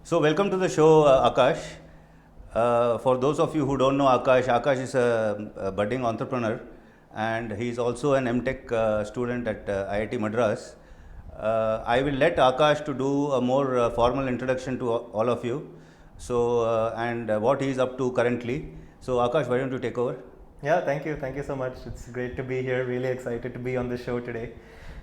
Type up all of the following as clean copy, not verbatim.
So welcome to the show, Akash. For those of you who don't know Akash, Akash is a budding entrepreneur, and he is also an MTech student at IIT Madras. I will let Akash to do a more formal introduction to all of you. So and what he is up to currently. So Akash, why don't you take over? Yeah, thank you. Thank you so much. It's great to be here. Really excited to be on the show today.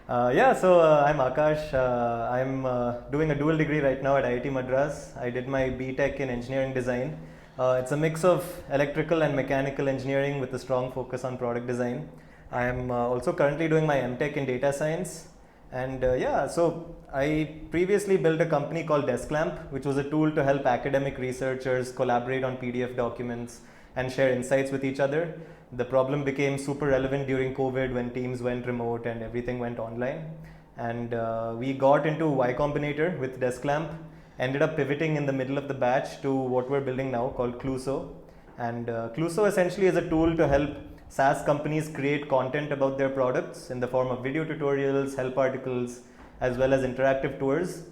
So I'm Akash. I'm doing a dual degree right now at IIT Madras. I did my BTech in engineering design. It's a mix of electrical and mechanical engineering with a strong focus on product design. I am also currently doing my MTech in data science. So I previously built a company called DeskLamp, which was a tool to help academic researchers collaborate on PDF documents and share insights with each other. The problem became super relevant during COVID when teams went remote and everything went online. And we got into Y Combinator with DeskLamp, ended up pivoting in the middle of the batch to what we're building now called Cluso. And Cluso essentially is a tool to help SaaS companies create content about their products in the form of video tutorials, help articles, as well as interactive tours,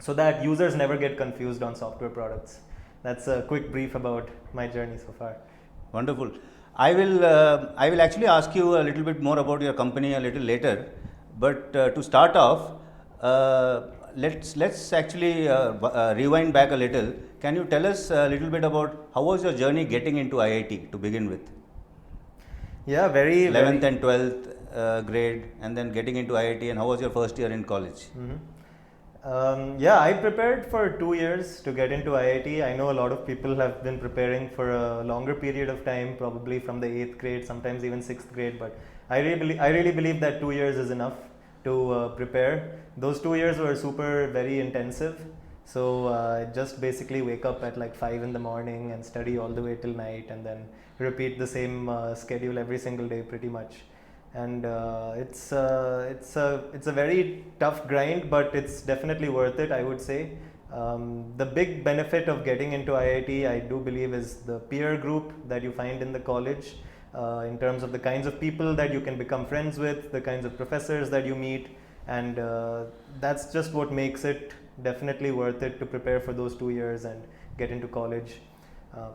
so that users never get confused on software products. That's a quick brief about my journey so far. Wonderful. I will actually ask you a little bit more about your company a little later, but to start off, let's actually rewind back a little. Can you tell us a little bit about how was your journey getting into IIT to begin with? Yeah, very 11th and 12th grade, and then getting into IIT, and how was your first year in college? I prepared for 2 years to get into IIT. I know a lot of people have been preparing for a longer period of time, probably from the 8th grade, sometimes even 6th grade, but I really believe that 2 years is enough to prepare. Those 2 years were very intensive. So I just basically wake up at like 5 in the morning and study all the way till night, and then repeat the same schedule every single day pretty much. And it's a very tough grind, but it's definitely worth it, I would say. The big benefit of getting into IIT, I do believe, is the peer group that you find in the college, in terms of the kinds of people that you can become friends with, the kinds of professors that you meet, and that's just what makes it definitely worth it to prepare for those 2 years and get into college.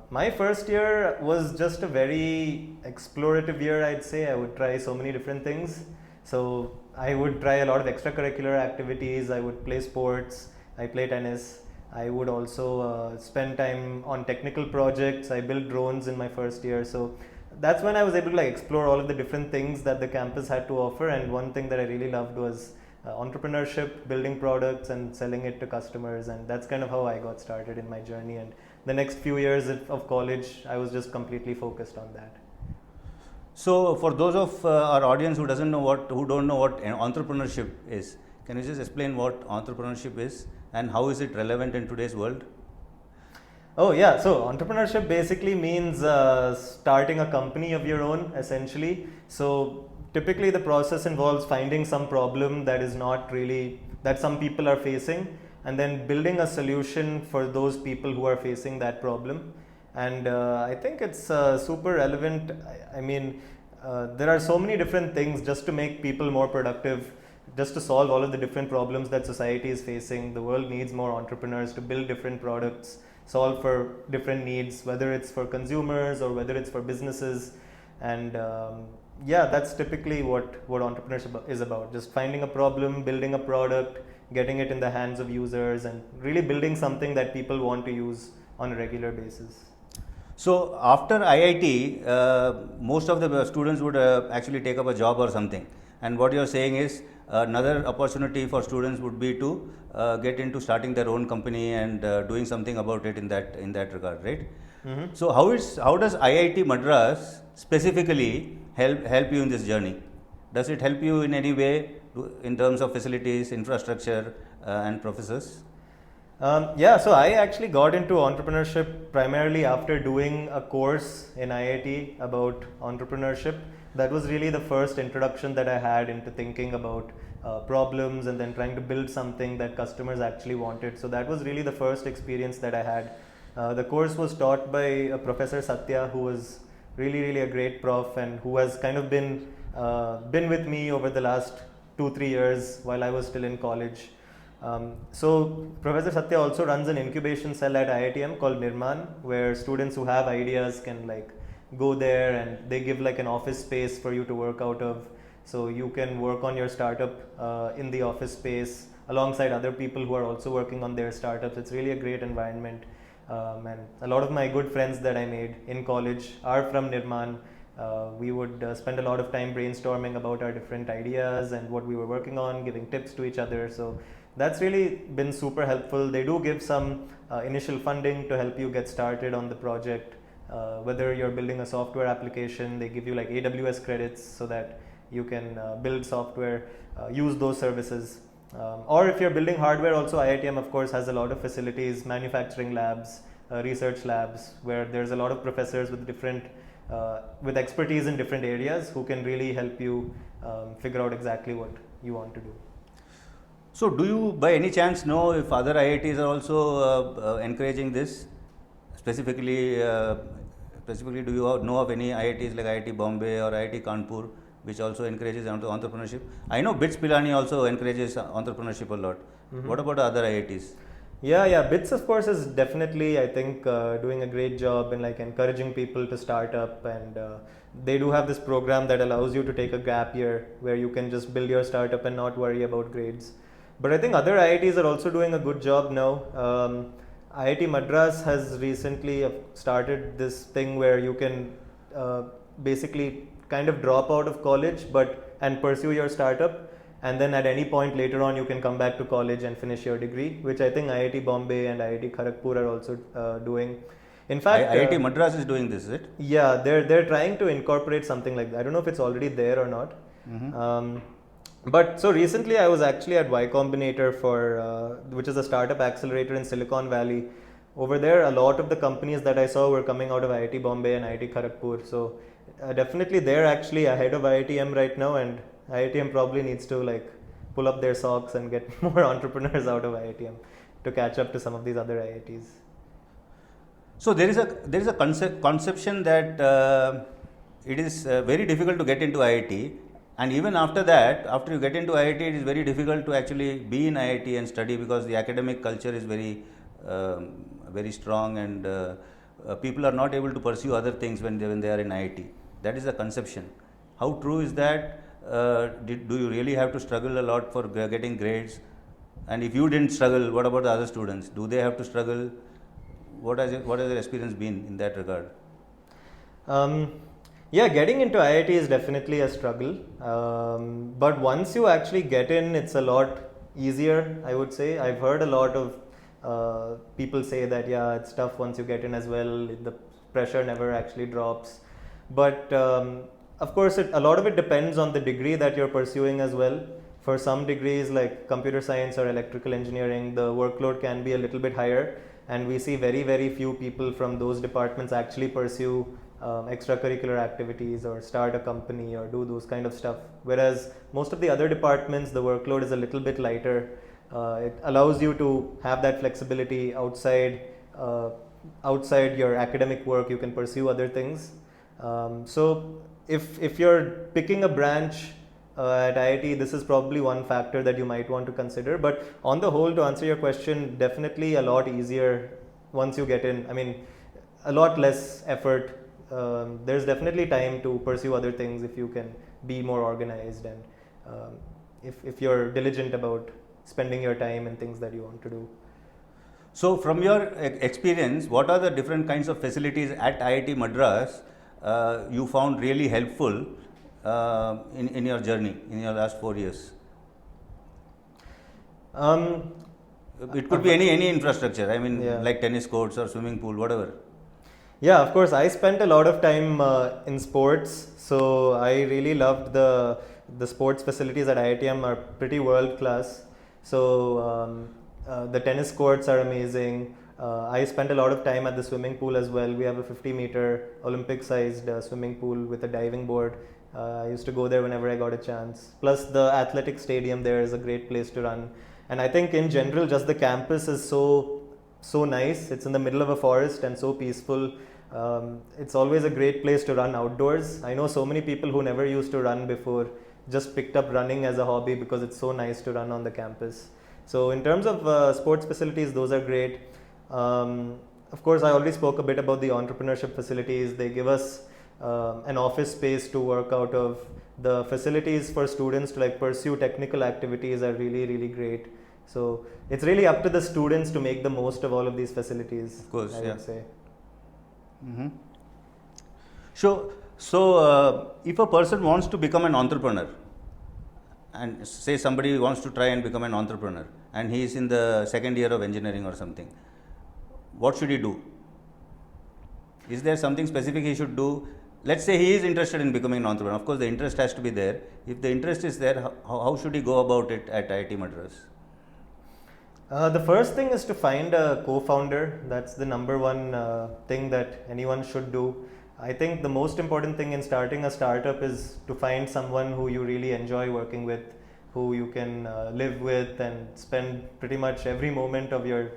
My first year was just a very explorative year, I'd say. I would try so many different things. So I would try a lot of extracurricular activities. I would play sports. I play tennis. I would also spend time on technical projects. I built drones in my first year. So that's when I was able to explore all of the different things that the campus had to offer. And one thing that I really loved was entrepreneurship, building products and selling it to customers. And that's kind of how I got started in my journey. And the next few years of college, I was just completely focused on that. So, for those of our audience who don't know what entrepreneurship is, can you just explain what entrepreneurship is and how is it relevant in today's world? Oh yeah, so entrepreneurship basically means starting a company of your own, essentially. So typically the process involves finding some problem that some people are facing, and then building a solution for those people who are facing that problem. And I think it's super relevant. There are so many different things just to make people more productive, just to solve all of the different problems that society is facing. The world needs more entrepreneurs to build different products, solve for different needs, whether it's for consumers or whether it's for businesses. And that's typically what entrepreneurship is about. Just finding a problem, building a product, getting it in the hands of users, and really building something that people want to use on a regular basis. So after IIT, most of the students would actually take up a job or something. And what you're saying is another opportunity for students would be to get into starting their own company and doing something about it in that regard, right? Mm-hmm. So how does IIT Madras specifically help you in this journey? Does it help you in any way in terms of facilities, infrastructure, and professors? So I actually got into entrepreneurship primarily after doing a course in IIT about entrepreneurship. That was really the first introduction that I had into thinking about problems and then trying to build something that customers actually wanted. So that was really the first experience that I had. The course was taught by a Professor Satya, who was really a great prof and who has kind of been with me over the last 2-3 years while I was still in college. So Professor Satya also runs an incubation cell at IITM called Nirman, where students who have ideas can like go there, and they give like an office space for you to work out of. So you can work on your startup in the office space alongside other people who are also working on their startups. It's really a great environment. And a lot of my good friends that I made in college are from Nirman. We would spend a lot of time brainstorming about our different ideas and what we were working on, giving tips to each other. So that's really been super helpful. They do give some initial funding to help you get started on the project. Whether you're building a software application, they give you like AWS credits so that you can build software, use those services. Or if you're building hardware, also IITM of course has a lot of facilities, manufacturing labs, research labs, where there's a lot of professors with different with expertise in different areas who can really help you figure out exactly what you want to do. So, do you by any chance know if other IITs are also encouraging this? Specifically, do you know of any IITs like IIT Bombay or IIT Kanpur which also encourages entrepreneurship? I know BITS Pilani also encourages entrepreneurship a lot. Mm-hmm. What about other IITs? Yeah. BITS of course is definitely, I think, doing a great job in like encouraging people to start up, and they do have this program that allows you to take a gap year where you can just build your startup and not worry about grades. But I think other IITs are also doing a good job now. IIT Madras has recently started this thing where you can basically kind of drop out of college and pursue your startup, and then at any point later on you can come back to college and finish your degree, which I think IIT Bombay and IIT Kharagpur are also doing. In fact, IIT Madras is doing this, is it? Yeah, they're trying to incorporate something like that. I don't know if it's already there or not. Mm-hmm. But so recently I was actually at Combinator for which is a startup accelerator in Silicon Valley. Over there, a lot of the companies that I saw were coming out of IIT Bombay and IIT Kharagpur. So definitely they're actually ahead of IITM right now, and IITM probably needs to like pull up their socks and get more entrepreneurs out of IITM to catch up to some of these other IITs. So there is a conception that it is very difficult to get into IIT, and even after that, after you get into IIT, it is very difficult to actually be in IIT and study because the academic culture is very strong, and people are not able to pursue other things when they are in IIT. That is the conception. How true is that? Do you really have to struggle a lot for getting grades? And if you didn't struggle, what about the other students? Do they have to struggle? What has your experience been in that regard? Yeah, getting into IIT is definitely a struggle. But once you actually get in, it's a lot easier, I would say. I've heard a lot of people say that, yeah, it's tough once you get in as well. The pressure never actually drops. But of course, a lot of it depends on the degree that you're pursuing as well. For some degrees like computer science or electrical engineering, the workload can be a little bit higher. And we see very, very few people from those departments actually pursue extracurricular activities or start a company or do those kind of stuff. Whereas most of the other departments, the workload is a little bit lighter. It allows you to have that flexibility outside your academic work. You can pursue other things. So if you're picking a branch at IIT, this is probably one factor that you might want to consider. But on the whole, to answer your question, definitely a lot easier once you get in. I mean, a lot less effort. There's definitely time to pursue other things if you can be more organized, and if you're diligent about spending your time in things that you want to do. So from your experience, what are the different kinds of facilities at IIT Madras you found really helpful in your journey, in your last 4 years? It could be any infrastructure. I mean, yeah, like tennis courts or swimming pool, whatever. Yeah, of course. I spent a lot of time in sports, so I really loved the sports facilities at IITM are pretty world class. So the tennis courts are amazing. I spent a lot of time at the swimming pool as well. We have a 50-meter Olympic-sized swimming pool with a diving board. I used to go there whenever I got a chance. Plus, the athletic stadium there is a great place to run. And I think in general, just the campus is so nice. It's in the middle of a forest and so peaceful. It's always a great place to run outdoors. I know so many people who never used to run before just picked up running as a hobby because it's so nice to run on the campus. So in terms of sports facilities, those are great. Of course, I already spoke a bit about the entrepreneurship facilities. They give us an office space to work out of. The facilities for students to like pursue technical activities are really, really great. So it's really up to the students to make the most of all of these facilities. Of course, I would say. Mm-hmm. If a person wants to become an entrepreneur, and say somebody wants to try and become an entrepreneur, and he is in the second year of engineering or something, what should he do? Is there something specific he should do? Let's say he is interested in becoming an entrepreneur. Of course, the interest has to be there. If the interest is there, how should he go about it at IIT Madras? The first thing is to find a co-founder. That's the number one thing that anyone should do. I think the most important thing in starting a startup is to find someone who you really enjoy working with, who you can live with and spend pretty much every moment of your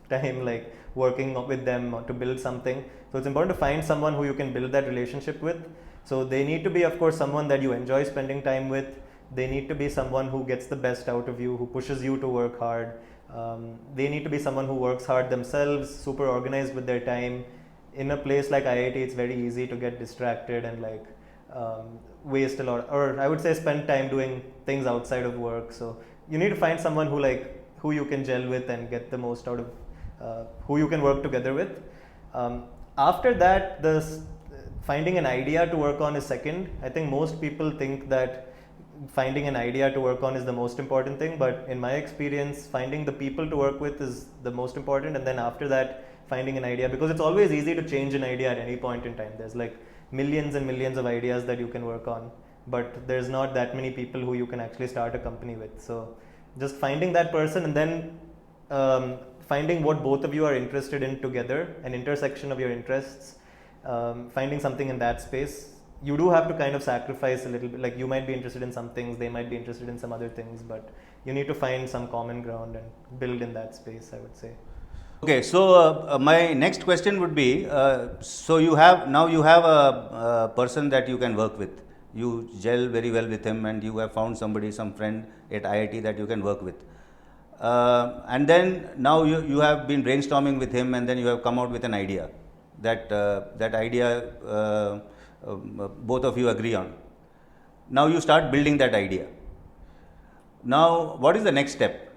time like working with them to build something. So it's important to find someone who you can build that relationship with. So they need to be, of course, someone that you enjoy spending time with. They need to be someone who gets the best out of you, who pushes you to work hard. They need to be someone who works hard themselves, super organized with their time. In a place like IIT, it's very easy to get distracted and like waste a lot, or I would say spend time doing things outside of work. So you need to find someone who you can gel with and get the most out of, who you can work together with. After that, finding an idea to work on is second. I think most people think that finding an idea to work on is the most important thing, but in my experience, finding the people to work with is the most important, and then after that, finding an idea, because it's always easy to change an idea at any point in time. There's like millions and millions of ideas that you can work on, but there's not that many people who you can actually start a company with. So just finding that person, and then finding what both of you are interested in together, an intersection of your interests, finding something in that space. You do have to kind of sacrifice a little bit, like you might be interested in some things, they might be interested in some other things, but you need to find some common ground and build in that space, I would say. Okay, so my next question would be, so you have a person that you can work with. You gel very well with him, and you have found somebody, some friend at IIT that you can work with. And then now you have been brainstorming with him, and then you have come out with an idea. That idea both of you agree on. Now you start building that idea. Now, what is the next step?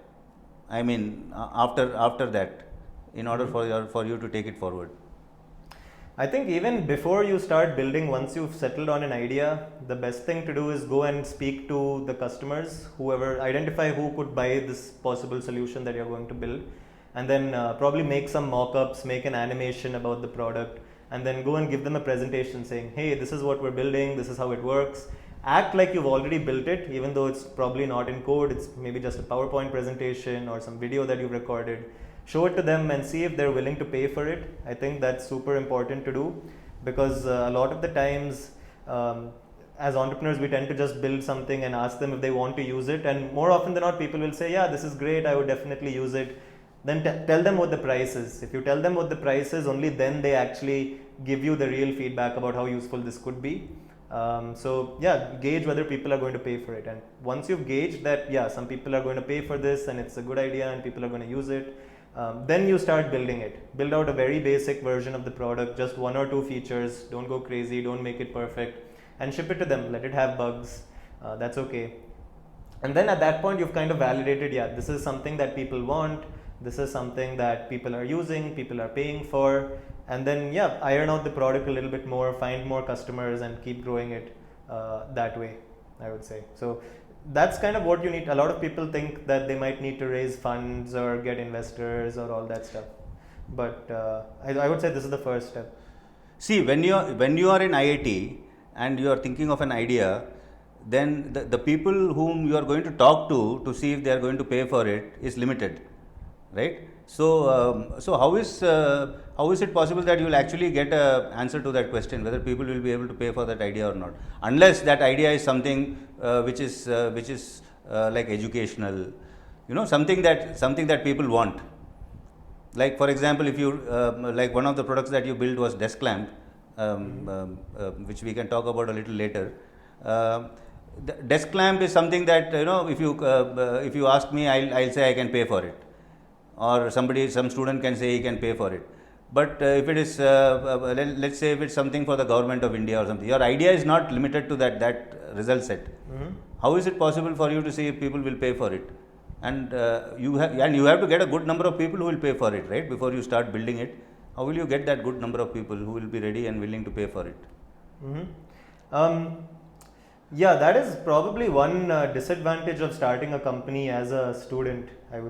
I mean, after that, in order for you to take it forward. I think even before you start building, once you've settled on an idea, the best thing to do is go and speak to the customers, identify who could buy this possible solution that you're going to build, and then probably make some mock-ups, make an animation about the product, and then go and give them a presentation saying, hey, this is what we're building, this is how it works. Act like you've already built it, even though it's probably not in code, it's maybe just a PowerPoint presentation or some video that you've recorded. Show it to them and see if they're willing to pay for it. I think that's super important to do, because a lot of the times as entrepreneurs, we tend to just build something and ask them if they want to use it, and more often than not, people will say, yeah, this is great, I would definitely use it. Then tell them what the price is. If you tell them what the price is, only then they actually give you the real feedback about how useful this could be. So yeah, gauge whether people are going to pay for it, and once you've gauged that, yeah, some people are going to pay for this and it's a good idea and people are going to use it, then you start building it. Build out a very basic version of the product, just 1 or 2 features, don't go crazy, don't make it perfect, and ship it to them. Let it have bugs, that's okay. And then at that point, you've kind of validated, yeah, this is something that people want, this is something that people are using, people are paying for, and then yeah, iron out the product a little bit more, find more customers and keep growing it that way, I would say. So that's kind of what you need. A lot of people think that they might need to raise funds or get investors or all that stuff, but I would say this is the first step. See, when you are in IIT and you are thinking of an idea, then the people whom you are going to talk to see if they are going to pay for it is limited, right? So how is it possible that you will actually get an answer to that question, whether people will be able to pay for that idea or not, unless that idea is something which is like educational, something that people want. Like for example, if you like one of the products that you built was desk lamp, which we can talk about a little later. The desk lamp is something that, if you ask me, I'll say I can pay for it, or some student can say he can pay for it. But if it is, let's say if it's something for the government of India or something, your idea is not limited to that result set. How is it possible for you to say if people will pay for it? And you have to get a good number of people who will pay for it, right? Before you start building it, how will you get that good number of people who will be ready and willing to pay for it? Yeah, that is probably one disadvantage of starting a company as a student.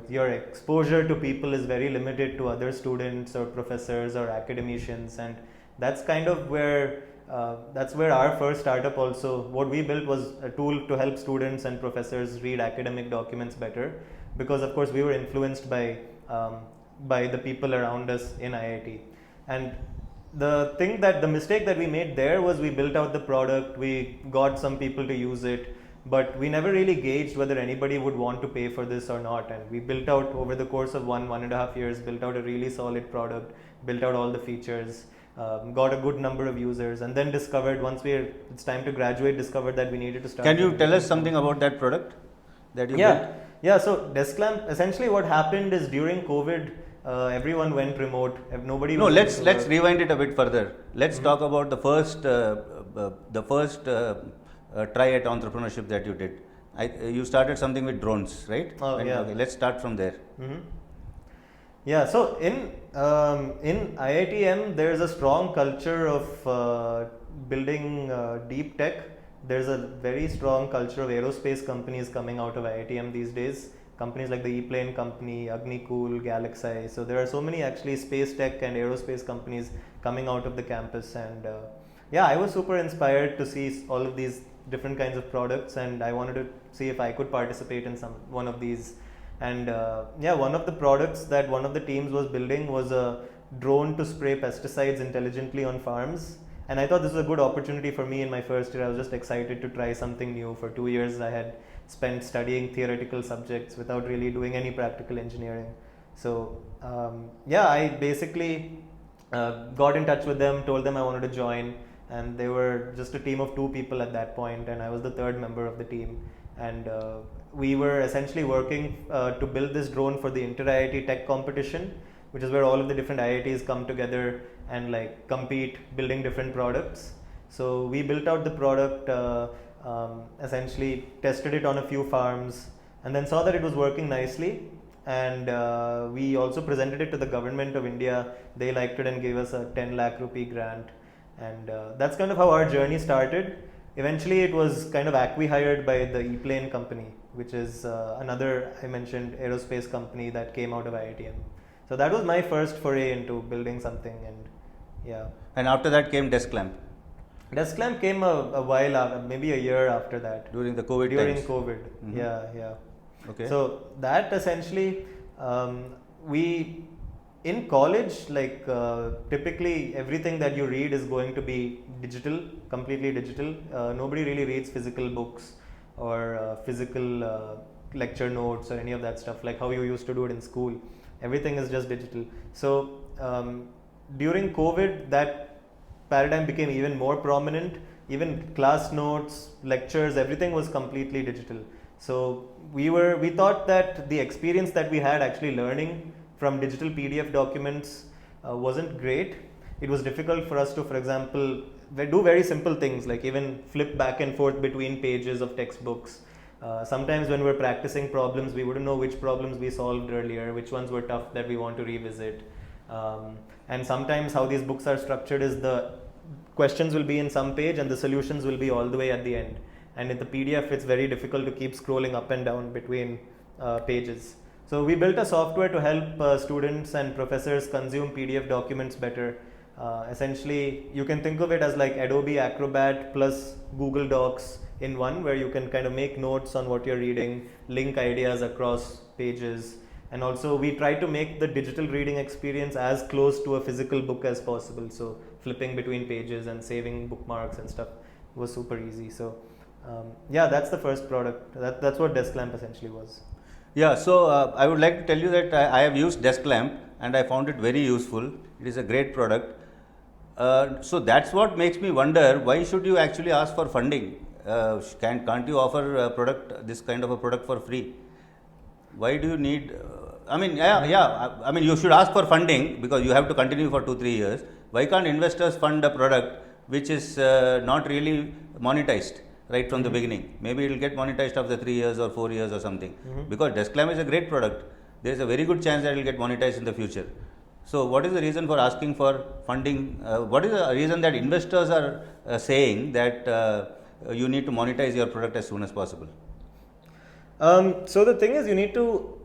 Your exposure to people is very limited to other students or professors or academicians, and that's kind of where our first startup also, what we built was a tool to help students and professors read academic documents better, because of course we were influenced by the people around us in IIT. And the mistake that we made there was we built out the product, we got some people to use it, but we never really gauged whether anybody would want to pay for this or not. And we built out over the course of 1.5 years, built out a really solid product, built out all the features, got a good number of users, and then discovered it's time to graduate, discovered that we needed to start. Can you tell us something about that product that you built? Yeah, so Desk Lamp, essentially what happened is during COVID, everyone went remote. Nobody. No, let's rewind it a bit further. Let's talk about the first try at entrepreneurship that you did. You started something with drones, right? Yeah. Okay, let's start from there. Yeah. So in IITM, there's a strong culture of building deep tech. There's a very strong culture of aerospace companies coming out of IITM these days. Companies like the E-Plane company, Agnicool, Galaxy. So there are so many actually space tech and aerospace companies coming out of the campus. And I was super inspired to see all of these different kinds of products, and I wanted to see if I could participate in one of these. And one of the products that one of the teams was building was a drone to spray pesticides intelligently on farms. And I thought this was a good opportunity for me in my first year. I was just excited to try something new. For 2 years I had spent studying theoretical subjects without really doing any practical engineering. So I basically got in touch with them, told them I wanted to join, and they were just a team of 2 people at that point, and I was the 3rd member of the team. And we were essentially working to build this drone for the Inter-IIT Tech Competition, which is where all of the different IITs come together and like compete building different products. So we built out the product, essentially tested it on a few farms, and then saw that it was working nicely. And we also presented it to the government of India. They liked it and gave us a 10 lakh rupee grant. And that's kind of how our journey started. Eventually it was kind of acqui-hired by the E-Plane company, which is another, I mentioned, aerospace company that came out of IITM. So that was my first foray into building something. And And after that came Desk Lamp. Desk Lamp came a while after, maybe a year after that. During the COVID During times. COVID, Mm-hmm. Okay. So that essentially, we in college, like typically everything that you read is going to be digital, completely digital. Nobody really reads physical books or physical lecture notes or any of that stuff like how you used to do it in school. Everything is just digital. So during COVID, that paradigm became even more prominent. Even class notes, lectures, everything was completely digital. So we thought that the experience that we had actually learning from digital PDF documents wasn't great. It was difficult for us to, for example, do very simple things like even flip back and forth between pages of textbooks. Sometimes when we're practicing problems, we wouldn't know which problems we solved earlier, which ones were tough that we want to revisit. And sometimes how these books are structured is the questions will be in some page and the solutions will be all the way at the end. And in the PDF, it's very difficult to keep scrolling up and down between pages. So we built a software to help students and professors consume PDF documents better. Essentially, you can think of it as like Adobe Acrobat plus Google Docs in one, where you can kind of make notes on what you're reading, link ideas across pages. And also we try to make the digital reading experience as close to a physical book as possible. So flipping between pages and saving bookmarks and stuff was super easy. So that's the first product. That's what Desk Lamp essentially was. Yeah, so I would like to tell you that I have used Desk Lamp and I found it very useful. It is a great product. So that's what makes me wonder, why should you actually ask for funding? can't you offer a product, this kind of a product for free? Why do you need? I mean, I mean, you should ask for funding because you have to continue for 2-3 years. Why can't investors fund a product which is not really monetized right from the beginning? Maybe it will get monetized after 3 years or 4 years or something. Because desk lamp is a great product. There is a very good chance that it will get monetized in the future. So, what is the reason for asking for funding? What is the reason that investors are saying that you need to monetize your product as soon as possible? So the thing is, you need to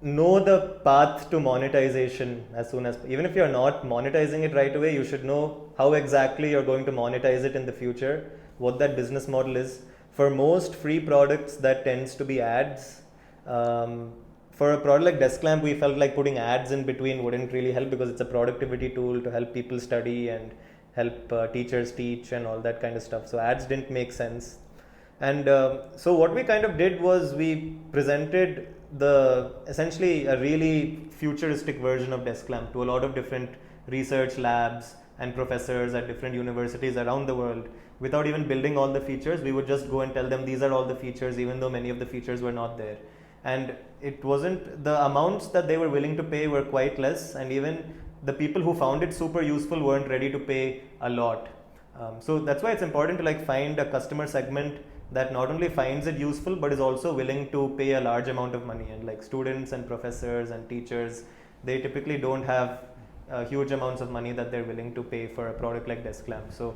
know the path to monetization as soon as, even if you're not monetizing it right away, you should know how exactly you're going to monetize it in the future, what that business model is. For most free products, that tends to be ads. For a product like Desk Lamp, we felt like putting ads in between wouldn't really help because it's a productivity tool to help people study and help teachers teach and all that kind of stuff. So ads didn't make sense. And so what we kind of did was we presented essentially a really futuristic version of Desk Lamp to a lot of different research labs and professors at different universities around the world. Without even building all the features, we would just go and tell them these are all the features, even though many of the features were not there. And it wasn't, the amounts that they were willing to pay were quite less, and even the people who found it super useful weren't ready to pay a lot. So that's why it's important to like find a customer segment that not only finds it useful but is also willing to pay a large amount of money. And like students and professors and teachers, they typically don't have huge amounts of money that they're willing to pay for a product like Desk Lamp. So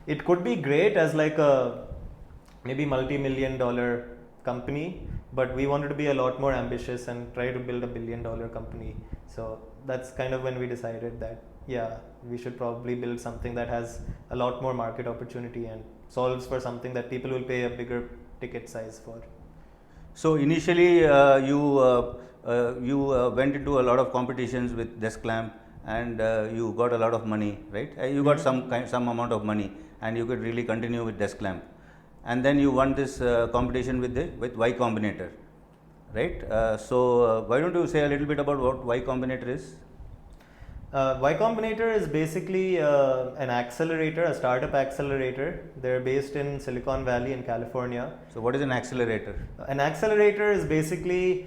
it could be great as like a maybe multi-million-dollar company, but we wanted to be a lot more ambitious and try to build $1 billion company. So that's kind of when we decided that yeah, we should probably build something that has a lot more market opportunity and solves for something that people will pay a bigger ticket size for. So initially you went into a lot of competitions with Desk Lamp and you got a lot of money, right? You got some amount of money and you could really continue with Desk Lamp. And then you won this competition with Y Combinator, right? So why don't you say a little bit about what Y Combinator is? Y Combinator is basically an accelerator, a startup accelerator. They're based in Silicon Valley in California. So what is an accelerator? An accelerator is basically,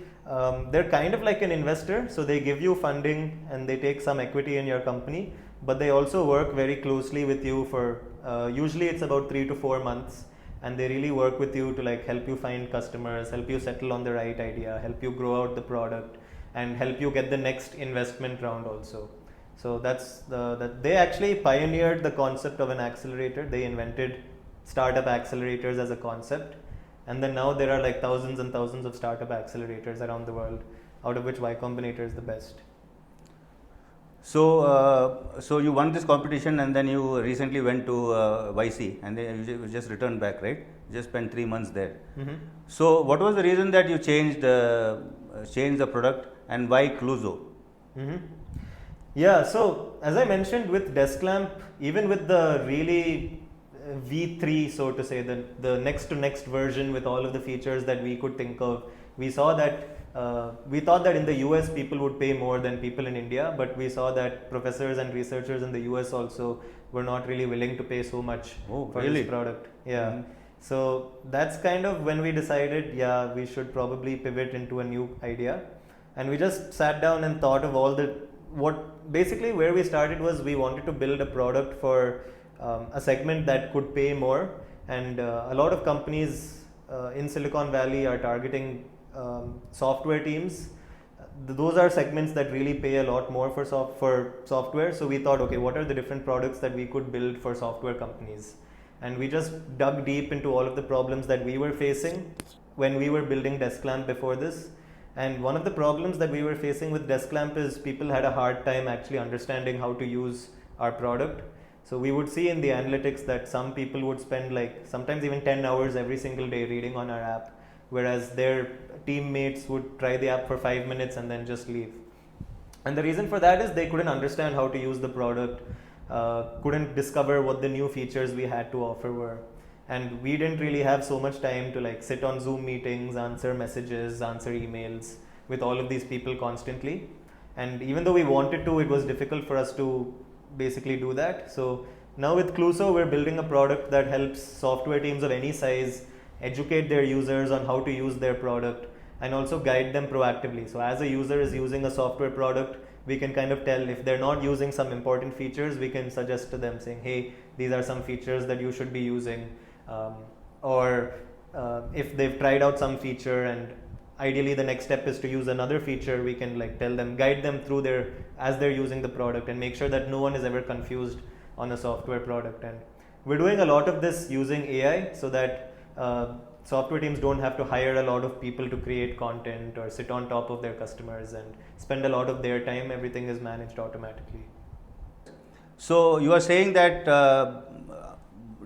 they're kind of like an investor. So they give you funding and they take some equity in your company, but they also work very closely with you for, usually it's about 3 to 4 months. And they really work with you to like help you find customers, help you settle on the right idea, help you grow out the product, and help you get the next investment round also. So that's they actually pioneered the concept of an accelerator. They invented startup accelerators as a concept, and then now there are like thousands and thousands of startup accelerators around the world, out of which Y Combinator is the best. So, so you won this competition, and then you recently went to YC, and then you just returned back, right? You just spent 3 months there. So, what was the reason that you changed the product, and why Cluso? Yeah, so as I mentioned with Desk Lamp, even with the really V3, so to say, the next to next version with all of the features that we could think of, we saw that we thought that in the US people would pay more than people in India, but we saw that professors and researchers in the US also were not really willing to pay so much for this product. Yeah. So that's kind of when we decided, yeah, we should probably pivot into a new idea. And we just sat down and thought of all basically where we started was we wanted to build a product for a segment that could pay more. And a lot of companies in Silicon Valley are targeting software teams. Those are segments that really pay a lot more for software. So we thought, okay, what are the different products that we could build for software companies? And we just dug deep into all of the problems that we were facing when we were building Desk Lamp before this. And one of the problems that we were facing with Desk Lamp is people had a hard time actually understanding how to use our product. So we would see in the analytics that some people would spend like sometimes even 10 hours every single day reading on our app, whereas their teammates would try the app for 5 minutes and then just leave. And the reason for that is they couldn't understand how to use the product, couldn't discover what the new features we had to offer were. And we didn't really have so much time to like sit on Zoom meetings, answer messages, answer emails with all of these people constantly. And even though we wanted to, it was difficult for us to basically do that. So Now with Cluso, we're building a product that helps software teams of any size educate their users on how to use their product and also guide them proactively. So as a user is using a software product, we can kind of tell if they're not using some important features, we can suggest to them saying, hey, these are some features that you should be using. Or if they've tried out some feature and ideally the next step is to use another feature, we can like tell them, guide them through their, as they're using the product and make sure that no one is ever confused on a software product. And we're doing a lot of this using AI so that software teams don't have to hire a lot of people to create content or sit on top of their customers and spend a lot of their time. Everything is managed automatically. So you are saying that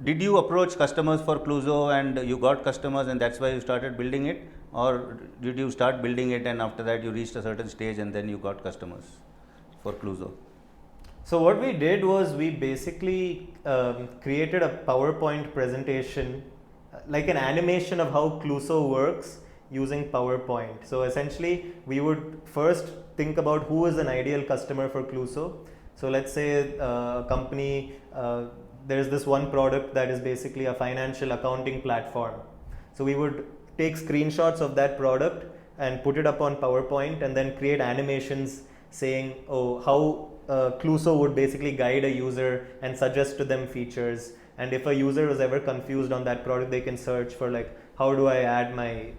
did you approach customers for Cluso and you got customers and that's why you started building it, or did you start building it and after that you reached a certain stage and then you got customers for Cluso? So what we did was we basically created a PowerPoint presentation, like an animation of how Cluso works using PowerPoint. So essentially we would first think about who is an ideal customer for Cluso. So let's say a company, there's this one product that is basically a financial accounting platform. So we would take screenshots of that product and put it up on PowerPoint and then create animations saying, oh, how Cluso would basically guide a user and suggest to them features. And if a user was ever confused on that product, they can search for like, how do I add my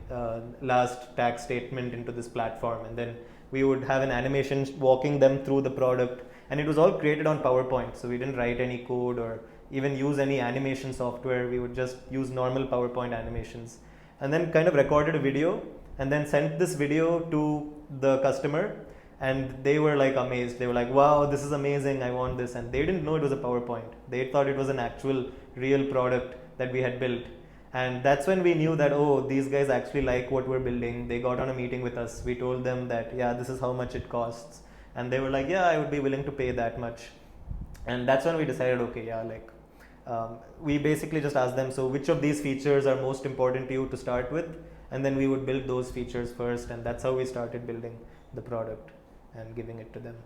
last tax statement into this platform? And then we would have an animation walking them through the product. And it was all created on PowerPoint. So we didn't write any code or even use any animation software. We would just use normal PowerPoint animations. And then kind of recorded a video and then sent this video to the customer. And they were like amazed. They were like, wow, this is amazing. I want this. And they didn't know it was a PowerPoint. They thought it was an actual real product that we had built. And that's when we knew that, oh, these guys actually like what we're building. They got on a meeting with us. We told them that, yeah, this is how much it costs. And they were like, yeah, I would be willing to pay that much. And that's when we decided, okay, yeah, like we basically just asked them, so which of these features are most important to you to start with? And then we would build those features first. And that's how we started building the product and giving it to them.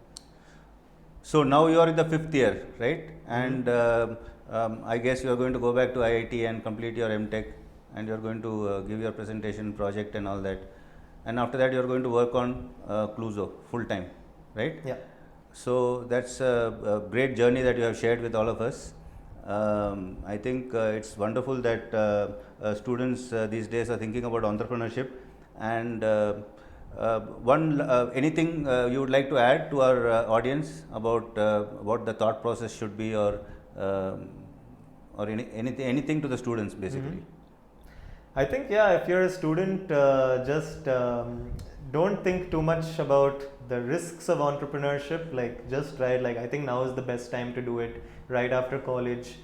So now you are in the 5th year, right? And I guess you are going to go back to IIT and complete your MTech, and you are going to give your presentation project and all that. And after that, you are going to work on Cluso full time, right? Yeah. So that's a great journey that you have shared with all of us. I think it's wonderful that students these days are thinking about entrepreneurship. And anything you would like to add to our audience about what the thought process should be, or anything to the students basically? Mm-hmm. I think, yeah, if you're a student, just don't think too much about the risks of entrepreneurship. Like, just try it. Like, I think now is the best time to do it, right after college.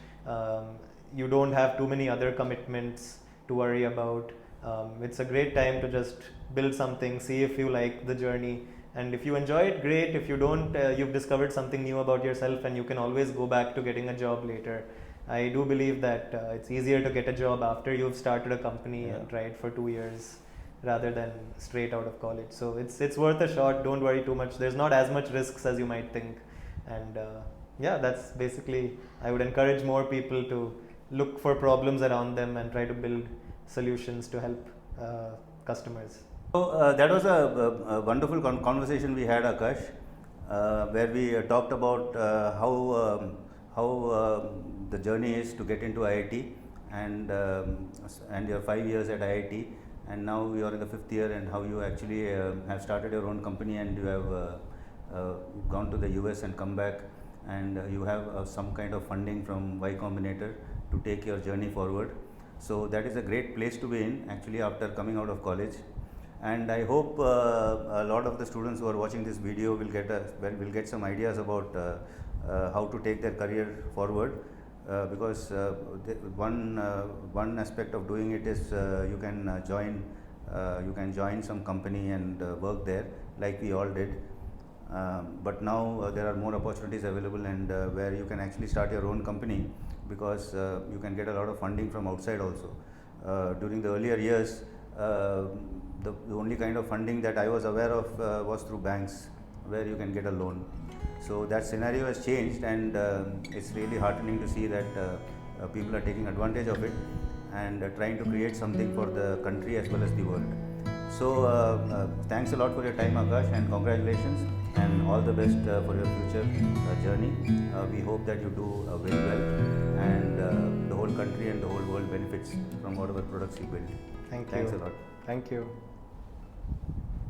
You don't have too many other commitments to worry about. It's a great time to just build something, see if you like the journey, and if you enjoy it, great. If you don't, you've discovered something new about yourself and you can always go back to getting a job later. I do believe that it's easier to get a job after you've started a company and tried for 2 years rather than straight out of college. So it's worth a shot. Don't worry too much. There's not as much risks as you might think. And yeah, that's basically, I would encourage more people to look for problems around them and try to build solutions to help customers. So that was a wonderful conversation we had, Akash, where we talked about how the journey is to get into IIT, and your 5 years at IIT, and now you are in the 5th year, and how you actually have started your own company, and you have gone to the US and come back, and you have some kind of funding from Combinator to take your journey forward. So that is a great place to be in actually after coming out of college. And I hope a lot of the students who are watching this video will get some ideas about how to take their career forward, because one aspect of doing it is you can join some company and work there like we all did. But now there are more opportunities available, and where you can actually start your own company, because you can get a lot of funding from outside also. During the earlier years, the only kind of funding that I was aware of was through banks, where you can get a loan. So that scenario has changed, and it's really heartening to see that people are taking advantage of it and trying to create something for the country as well as the world. So thanks a lot for your time, Akash, and congratulations, and all the best for your future journey. We hope that you do very well, and the whole country and the whole world benefits from whatever products you build. Thank you. Thanks a lot. Thank you.